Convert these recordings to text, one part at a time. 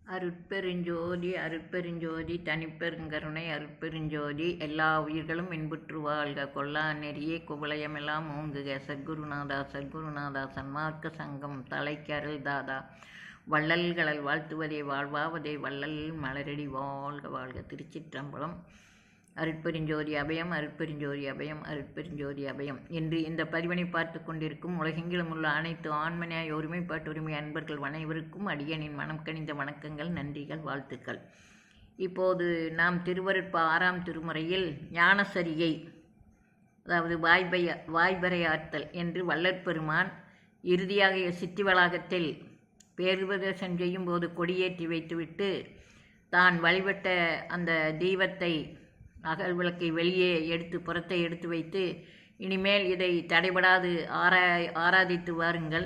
அருட்பெருஞ்சோதி அருட்பெருஞ்சோதி தனிப்பெருங்கருணை அருட்பெருஞ்சோதி எல்லா உயிர்களும் இன்புற்று வாழ்க. கொல்லா நெறியே குவலயமெல்லாம் ஓங்குக. சத்குருநாதா சத்குருநாதா சன்மார்க்க சங்கம் தலைக்கு அருள் தாதா. வள்ளல்களல் வாழ்த்துவதே வாழ்வாவதே வள்ளல் மலரடி வாழ்க வாழ்க. திருச்சிற்றம்பலம். அருட்பெருஞ்சோதி அபயம் அருட்பெருஞ்சோதி அபயம் அருட்பெருஞ்சோதி அபயம். இன்று இந்த பதிவினை பார்த்து கொண்டிருக்கும் உலகெங்கிலும் உள்ள அனைத்து ஆண்மனையாய் ஒருமைப்பாட்டுரிமை அன்பர்கள் அனைவருக்கும் அடியனின் மனம் கனிந்த வணக்கங்கள், நன்றிகள், வாழ்த்துக்கள். இப்போது நாம் திருவருட்பா 6ஆம் திருமுறையில் ஞானசரியை, அதாவது வாய்பறையாற்றல் என்று வள்ளற்பெருமான் இறுதியாக சித்தி வளாகத்தில் பேருபதேசம் செய்யும் போது கொடியேற்றி வைத்துவிட்டு தான் வழிபட்ட அந்த தெய்வத்தை அகல் விளக்கை வெளியே எடுத்து புறத்தை எடுத்து வைத்து, இனிமேல் இதை தடைபடாது ஆராதித்து வாருங்கள்,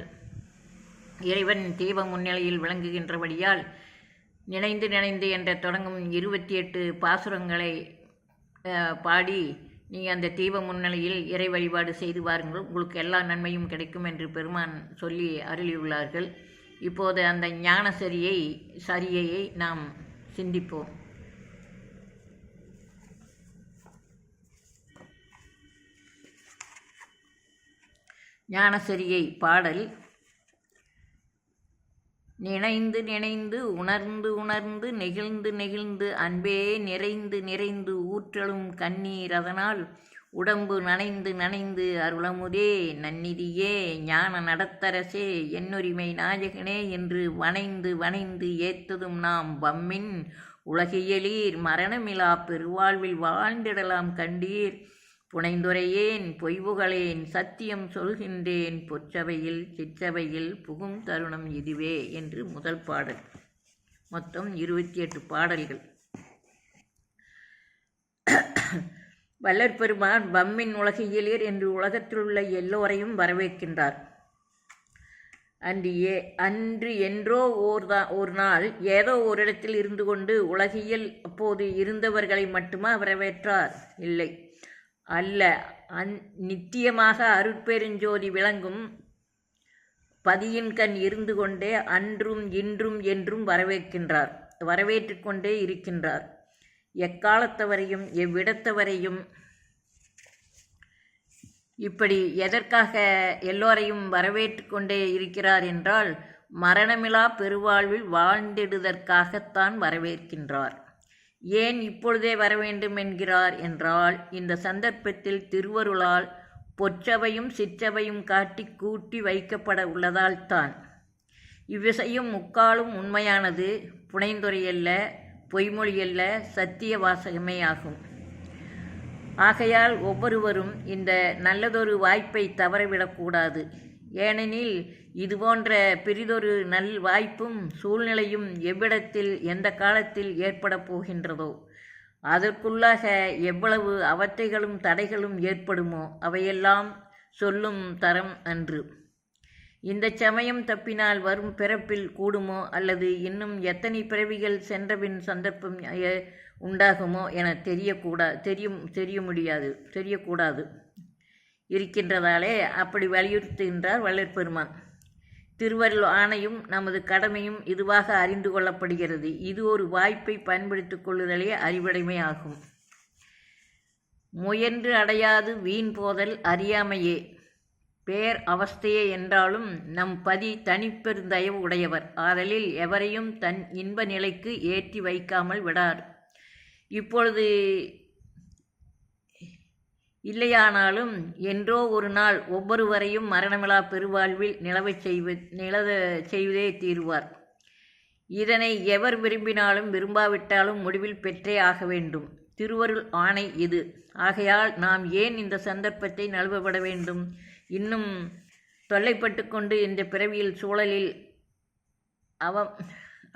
இறைவன் தீப முன்னிலையில் விளங்குகின்றபடியால் நினைந்து நினைந்து என்ற தொடங்கும் 28 பாசுரங்களை பாடி நீங்கள் அந்த தீப முன்னிலையில் இறை வழிபாடு செய்து வாருங்கள், உங்களுக்கு எல்லா நன்மையும் கிடைக்கும் என்று பெருமான் சொல்லி அருளியுள்ளார்கள். இப்போது அந்த ஞான சரியை நாம் சிந்திப்போம். ஞானசரியை பாடல். நினைந்து நினைந்து உணர்ந்து உணர்ந்து நெகிழ்ந்து நெகிழ்ந்து அன்பே நிறைந்து நிறைந்து ஊற்றலும் கண்ணீர், அதனால் உடம்பு நனைந்து நனைந்து அருளமுதே நன்னிதியே ஞான நடத்தரசே என்னுரிமை நாயகனே என்று வனைந்து வனைந்து ஏத்ததும் நாம் வம்மின் உலகியலீர் மரணமிலா பெருவாழ்வில் வாழ்ந்திடலாம் கண்டீர். புனைந்துரையேன் பொய்வுகளேன் சத்தியம் சொல்கின்றேன் பொற்சபையில் சிற்றபையில் புகும் தருணம் இதுவே என்று முதல் பாடல். மொத்தம் 28 பாடல்கள். வள்ளற்பெருமான் பம்மின் உலகியலீர் என்று உலகத்திலுள்ள எல்லோரையும் வரவேற்கின்றார். அன்று என்றோ ஒரு நாள் ஏதோ ஒரு இடத்தில் இருந்து கொண்டு உலகியல் அப்போது இருந்தவர்களை மட்டுமா வரவேற்றார்? இல்லை, அல்ல. நித்தியமாக அருட்பெருஞ்சோதி விளங்கும் பதியின் கண் இருந்து கொண்டே அன்றும் இன்றும் என்றும் வரவேற்று கொண்டே இருக்கின்றார். எக்காலத்தவரையும் எவ்விடத்தவரையும். இப்படி எதற்காக எல்லோரையும் வரவேற்று கொண்டே இருக்கிறார் என்றால், மரணமிலா பெருவாழ்வில் வாழ்ந்திடுவதற்காகத்தான் வரவேற்கின்றார். ஏன் இப்பொழுதே வர வேண்டும் என்கிறார் என்றால், இந்த சந்தர்ப்பத்தில் திருவருளால் பொற்சபையும் சிற்றபையும் காட்டி கூட்டி வைக்கப்பட உள்ளதால் தான். இவ்விசையும் முக்காலும் உண்மையானது, புனைந்துரையல்ல, பொய்மொழியல்ல, சத்திய வாசகமே ஆகும். ஆகையால் ஒவ்வொருவரும் இந்த நல்லதொரு வாய்ப்பை தவறவிடக்கூடாது. ஏனெனில் இதுபோன்ற பெரிதொரு நல் வாய்ப்பும் சூழ்நிலையும் எவ்விடத்தில் எந்த காலத்தில் ஏற்பட போகின்றதோ அதற்குள்ளாக எவ்வளவு அவத்தைகளும் தடைகளும் ஏற்படுமோ அவையெல்லாம் சொல்லும் தரம் அன்று. இந்த சமயம் தப்பினால் வரும் பிறப்பில் கூடுமோ அல்லது இன்னும் எத்தனை பிறவிகள் சென்றபின் சந்தர்ப்பம் உண்டாகுமோ என தெரியக்கூடாது இருக்கின்றதாலே அப்படி வலியுறுத்துகின்றார் வள்ளற்பெருமான். திருவருள் ஆணையும் நமது கடமையும் இதுவாக அறிந்து கொள்ளப்படுகிறது. இது ஒரு வாய்ப்பை பயன்படுத்திக் கொள்ளுதலே அறிவுடைமை ஆகும். முயன்று அடையாது வீண் போதல் அறியாமையே பேர் அவஸ்தையே என்றாலும் நம் பதி தனிப்பெருந்தயவு உடையவர். ஆதலில் எவரையும் தன் இன்ப நிலைக்கு ஏற்றி வைக்காமல் விடார். இப்பொழுது இல்லையானாலும் என்றோ ஒரு நாள் ஒவ்வொருவரையும் மரணமிலா பெருவாழ்வில் நிலவ செய்வதே தீர்வார். இதனை எவர் விரும்பினாலும் விரும்பாவிட்டாலும் முடிவில் பெற்றே ஆக வேண்டும். திருவருள் ஆணை இது. ஆகையால் நாம் ஏன் இந்த சந்தர்ப்பத்தை நழுவப்பட வேண்டும்? இன்னும் தொல்லைப்பட்டு கொண்டு இந்த பிறவியில் சூழலில்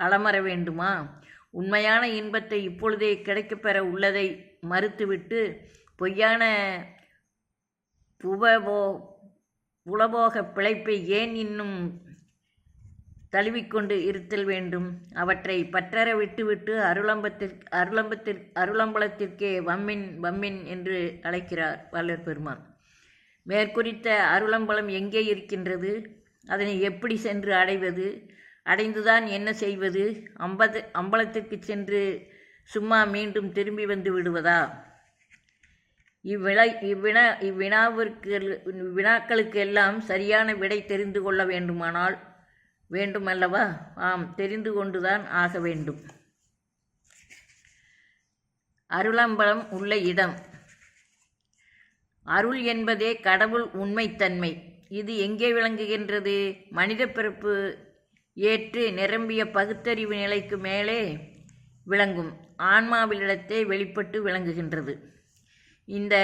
அலமர வேண்டுமா? உண்மையான இன்பத்தை இப்பொழுதே கிடைக்கப்பெற உள்ளதை மறுத்துவிட்டு பொய்யான புலபோக பிழைப்பை ஏன் இன்னும் தழுவிக்கொண்டு இருத்தல் வேண்டும்? அவற்றை பற்றற விட்டுவிட்டு அருளம்பலத்திற்கே வம்மின் என்று அழைக்கிறார் வள்ளற்பெருமான். மேற்குறித்த அருளம்பலம் எங்கே இருக்கின்றது? அதனை எப்படி சென்று அடைவது? அடைந்துதான் என்ன செய்வது? அம்பலத்திற்கு சென்று சும்மா மீண்டும் திரும்பி வந்து விடுவதா? இவ்வினாக்களுக்கு எல்லாம் சரியான விடை தெரிந்து கொள்ள வேண்டுமல்லவா? ஆம், தெரிந்து கொண்டுதான் ஆக வேண்டும். அருளம்பலம் உள்ள இடம். அருள் என்பதே கடவுள் உண்மைத்தன்மை. இது எங்கே விளங்குகின்றது? மனித பிறப்பு ஏற்று நிரம்பிய பகுத்தறிவு நிலைக்கு மேலே விளங்கும் ஆன்மாவிலிடத்தே வெளிப்பட்டு விளங்குகின்றது. இந்த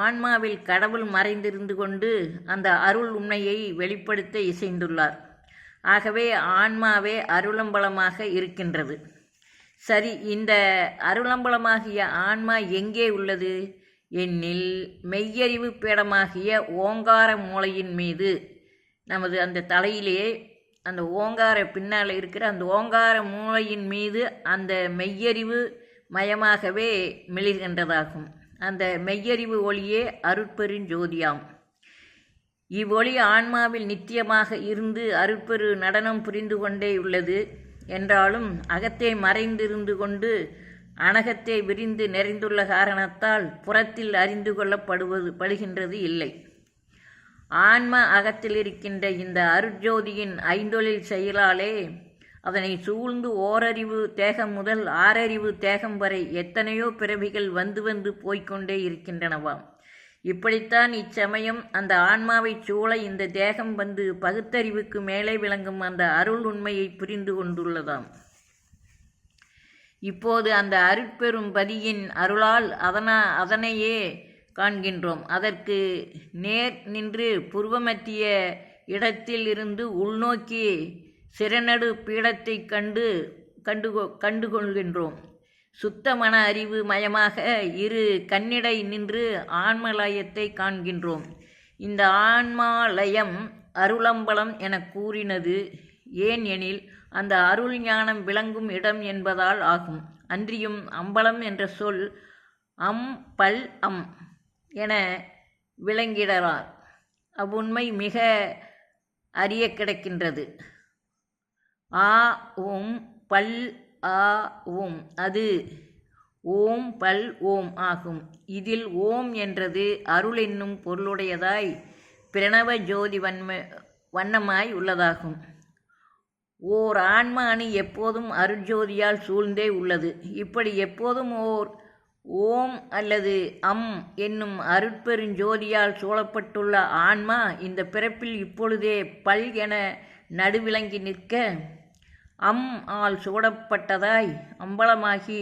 ஆன்மாவில் கடவுள் மறைந்திருந்து கொண்டு அந்த அருள் உண்மையை வெளிப்படுத்த இசைந்துள்ளார். ஆகவே ஆன்மாவே அருளம்பலமாக இருக்கின்றது. சரி, இந்த அருளம்பலமாகிய ஆன்மா எங்கே உள்ளது எனில், மெய்யறிவு பீடமாகிய ஓங்கார மூலையின் மீது, நமது அந்த தலையிலே அந்த ஓங்கார பின்னால் இருக்கிற அந்த ஓங்கார மூலையின் மீது அந்த மெய்யறிவு மயமாகவே மிளிர்கின்றதாகும். அந்த மெய்யறிவு ஒளியே அருட்பெருஞ்சோதியாம். இவ்வொளி ஆன்மாவில் நித்தியமாக இருந்து அருட்பெரு நடனம் புரிந்து கொண்டே உள்ளது. என்றாலும் அகத்தே மறைந்திருந்து கொண்டு அனகத்தை விரிந்து நிறைந்துள்ள காரணத்தால் புறத்தில் அறிந்து கொள்ளப்படுகின்றது இல்லை. ஆன்ம அகத்தில் இருக்கின்ற இந்த அருட்ஜோதியின் ஐந்தொழில் செயலாலே அதனை சூழ்ந்து ஓரறிவு தேகம் முதல் ஆறறிவு தேகம் வரை எத்தனையோ பிறவிகள் வந்து போய்கொண்டே இருக்கின்றனவாம். இப்படித்தான் இச்சமயம் அந்த ஆன்மாவை சூழ இந்த தேகம் வந்து பகுத்தறிவுக்கு மேலே விளங்கும் அந்த அருள் உண்மையை புரிந்து கொண்டுள்ளதாம். இப்போது அந்த அருட்பெரும் பதியின் அருளால் அதனையே காண்கின்றோம். அதற்கு நேர் நின்று புருவமத்திய இடத்தில் இருந்து உள்நோக்கி சிறநடு பீடத்தை கண்டுகொள்கின்றோம். சுத்த மன அறிவு மயமாக இரு கண்ணிடை நின்று ஆன்மலயத்தை காண்கின்றோம். இந்த ஆன்மாலயம் அருளம்பலம் என கூறினது ஏன் எனில், அந்த அருள் ஞானம் விளங்கும் இடம் என்பதால் ஆகும். அன்றியும் அம்பலம் என்ற சொல் பல் என விளங்கிடலாம். அவ்வுண்மை மிக அறிய கிடக்கின்றது. பல் அது ஓம் பல் ஓம் ஆகும். இதில் ஓம் என்றது அருள் என்னும் பொருளுடையதாய் பிரணவ ஜோதி வண்ணமாய் உள்ளதாகும். ஓர் ஆன்ம அணி எப்போதும் அருட்ஜோதியால் சூழ்ந்தே உள்ளது. இப்படி எப்போதும் ஓர் ஓம் அல்லது என்னும் அருட்பெருஞ்சோதியால் சூழப்பட்டுள்ள ஆன்மா இந்த பிறப்பில் இப்பொழுதே பல் என நடுவிளங்கி நிற்க ஆல் சூடப்பட்டதாய் அம்பலமாகி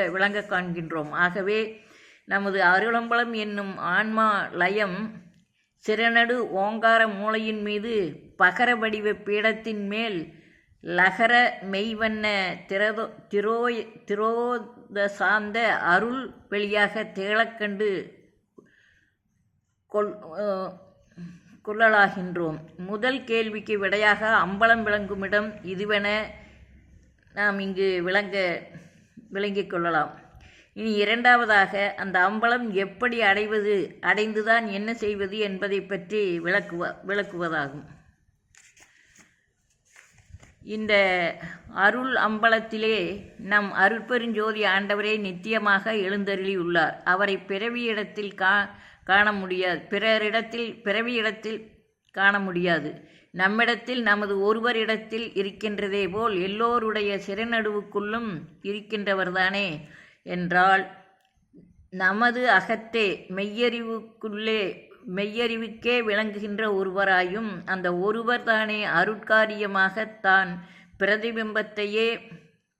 விளங்க காண்கின்றோம். ஆகவே நமது அருளம்பலம் என்னும் ஆன்மா லயம் சிறநடு ஓங்கார மூலையின் மீது பகர வடிவ பீடத்தின் மேல் லகர மெய்வண்ண திரோத சார்ந்த அருள் வெளியாக திகழக்கண்டு கொள்ளலாகின்றோம். முதல் கேள்விக்கு விடையாக அம்பலம் விளங்குமிடம் இதுவென நாம் இங்கு விளங்கிக் கொள்ளலாம். இனி இரண்டாவதாக அந்த அம்பலம் எப்படி அடைவது, அடைந்துதான் என்ன செய்வது என்பதை பற்றி விளக்குவதாகும். இந்த அருள் அம்பலத்திலே நம் அருட்பெருஞ்சோதி ஆண்டவரே நித்தியமாக எழுந்தருளியுள்ளார். அவரை பிறவியிடத்தில் காண முடியாது, பிறவியிடத்தில் காண முடியாது. நம்மிடத்தில் நமது ஒருவரிடத்தில் இருக்கின்றதே போல் எல்லோருடைய சிறநடுவுக்குள்ளும் இருக்கின்றவர்தானே என்றால், நமது அகத்தே மெய்யறிவுக்கே விளங்குகின்ற ஒருவராயும் அந்த ஒருவர் தானே அருட்காரியமாக தான் பிரதிபிம்பத்தையே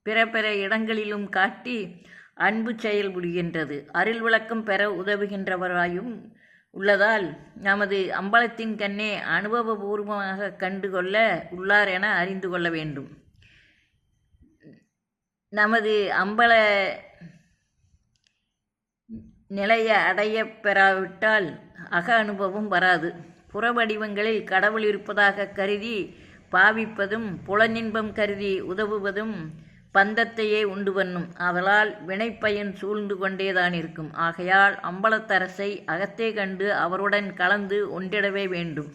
பிற இடங்களிலும் காட்டி அன்பு செயல்புரிகின்றது. அருள் விளக்கம் பெற உதவுகின்றவராயும் உள்ளதால் நமது அம்பலத்தின் கண்ணே அனுபவபூர்வமாக கண்டுகொள்ள உள்ளார் என அறிந்து கொள்ள வேண்டும். நமது அம்பல நிலைய அடைய பெறாவிட்டால் அக அனுபவம் வராது. புறவடிவங்களில் கடவுள் இருப்பதாக கருதி பாவிப்பதும் புலனின்பம் கருதி உதவுவதும் பந்தத்தையே உண்டு பண்ணும். அதலால் வினைப்பயன் சூழ்ந்து கொண்டேதான் இருக்கும். ஆகையால் அம்பலத்தரசை அகத்தே கண்டு அவருடன் கலந்து ஒன்றிடவே வேண்டும்.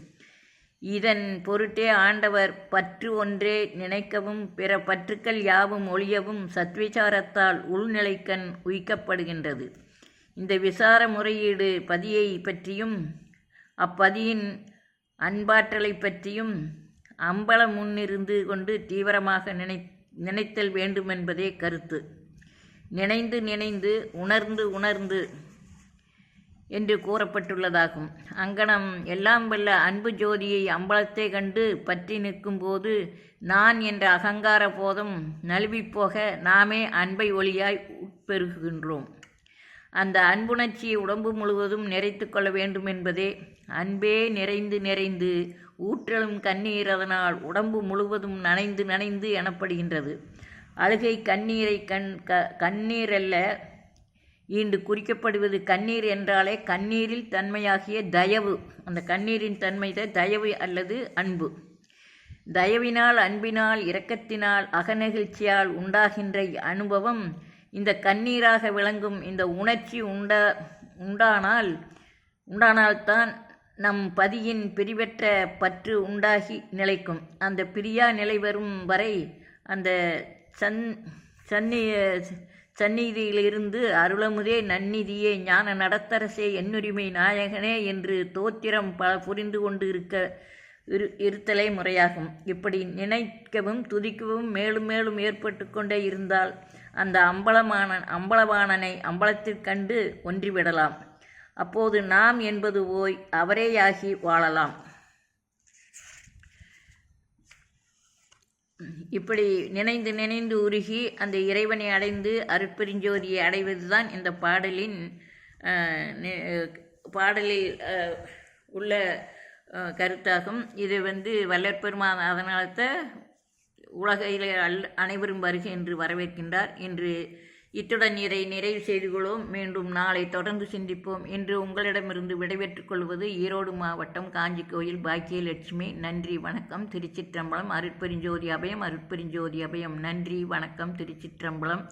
இதன் பொருட்டே ஆண்டவர் பற்று ஒன்றே நினைக்கவும் பிற பற்றுக்கள் யாவும் ஒழியவும் சத்விசாரத்தால் உள்நிலைக்கண் உய்க்கப்படுகின்றது. இந்த விசார முறையீடு பதியை பற்றியும் அப்பதியின் அன்பாற்றலை பற்றியும் அம்பலம் முன்னிருந்து கொண்டு தீவிரமாக நினைத்தல் வேண்டுமென்பதே கருத்து. நினைந்து நினைந்து உணர்ந்து உணர்ந்து என்று கூறப்பட்டுள்ளதாகும். அங்கனம் எல்லாம் வல்ல அன்பு ஜோதியை அம்பலத்தை கண்டு பற்றி நிற்கும்போது நான் என்ற அகங்கார போதம் நழுவிப்போக நாமே அன்பை ஒளியாய் உட்பெருகுகின்றோம். அந்த அன்புணர்ச்சியை உடம்பு முழுவதும் நிறைத்து கொள்ள வேண்டும் என்பதே அன்பே நிறைந்து நிறைந்து ஊற்றலும் கண்ணீர் அதனால் உடம்பு முழுவதும் நனைந்து நனைந்து எனப்படுகின்றது. அழுகை கண்ணீரை கண்ணீர் அல்ல ஈண்டு குறிக்கப்படுவது கண்ணீர் என்றாலே கண்ணீரில் தன்மையாகிய தயவு. அந்த கண்ணீரின் தன்மை தயவு அல்லது அன்பு. தயவினால் அன்பினால் இரக்கத்தினால் அகநெகிழ்ச்சியால் உண்டாகின்ற அனுபவம் இந்த கண்ணீராக விளங்கும் இந்த உணர்ச்சி உண்டானால்தான் நம் பதியின் பிரிவற்ற பற்று உண்டாகி நிலைக்கும். அந்த பிரியா நிலை வரும் வரை அந்த சந்நிதியிலிருந்து அருளமுதே நன்னிதியே ஞான நடத்தரசே என்னுரிமை நாயகனே என்று தோத்திரம் புரிந்து கொண்டு இருத்தலே முறையாகும். இப்படி நினைக்கவும் துதிக்கவும் மேலும் மேலும் ஏற்பட்டு கொண்டே இருந்தால் அந்த அம்பலவாணனை அம்பலத்திற்கண்டு ஒன்றிவிடலாம். அப்போது நாம் என்பது போய் அவரேயாகி வாழலாம். இப்படி நினைந்து நினைந்து உருகி அந்த இறைவனை அடைந்து அருட்பெருஞ்சோதியை அடைவதுதான் இந்த பாடலில் உள்ள கருத்தாகும். இது வல்லற்பெருமான் அதனால்தான் உலகிலே அனைவரும் வருக என்று வரவேற்கின்றார். இன்று இத்துடன் இதை நிறைவு செய்து கொள்வோம். மீண்டும் நாளை தொடர்ந்து சிந்திப்போம். இன்று உங்களிடமிருந்து விடைபெற்றுக் கொள்வது ஈரோடு மாவட்டம் காஞ்சி கோயில் பாக்கியலட்சுமி. நன்றி, வணக்கம். திருச்சிற்றம்பலம். அருட்பெருஞ்சோதி அபயம், அருட்பெருஞ்சோதி அபயம். நன்றி, வணக்கம். திருச்சிற்றம்பலம்.